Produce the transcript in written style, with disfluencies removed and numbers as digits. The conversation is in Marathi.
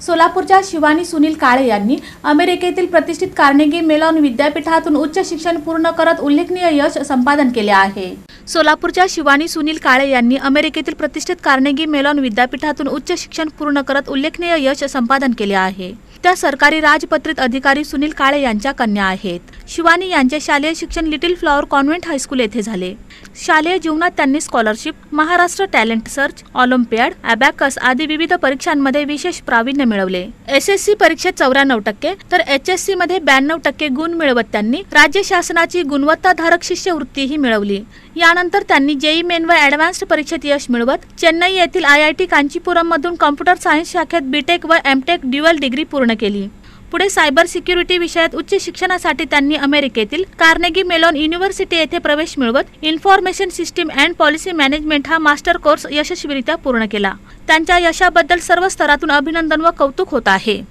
सोलापूरच्या शिवानी सुनील काळे यांनी अमेरिकेतील प्रतिष्ठित कार्नेगी मेलॉन विद्यापीठातून उच्च शिक्षण पूर्ण करत उल्लेखनीय यश संपादन केले आहे। सोलापूरच्या शिवानी सुनील काळे यांनी अमेरिकेतील प्रतिष्ठित कार्नेगी मेलॉन विद्यापीठातून उच्च शिक्षण पूर्ण करत उल्लेखनीय यश संपादन केले आहे। त्या सरकारी राजपत्रित अधिकारी सुनील काळे यांच्या कन्या आहेत। शिवानी यांचे शालेय शिक्षण लिटिल फ्लॉवर कॉन्व्हेंट हायस्कूल येथे झाले। शालेय जीवनात त्यांनी scholarship, Maharashtra talent search, Olympiad, abacus आदी विविध परीक्षांमध्ये विशेष प्रावीण्य मिळवले। एसएससी परीक्षेत 94% तर एचएससी मध्ये 92% गुण मिळवत त्यांनी राज्य शासनाची गुणवत्ताधारक शिष्यवृत्तीही मिळवली। यानंतर त्यांनी जेईई मेन व ॲडव्हान्स्ड परीक्षेत यश मिळवत चेन्नई येथील IIT कांचीपुरम मधून कॉम्प्युटर सायन्स शाखेत बीटेक व एमटेक ड्युअल डिग्री पूर्ण केली। पुढे सायबर सिक्युरिटी विषयात उच्च शिक्षणासाठी त्यांनी अमेरिकेतील कार्नेगी मेलॉन युनिव्हर्सिटी येथे प्रवेश मिळवत information system and policy management हा मास्टर कोर्स यशस्वीरित्या पूर्ण केला। त्यांच्या यशाबद्दल सर्व स्तरातून अभिनंदन व कौतुक होत आहे।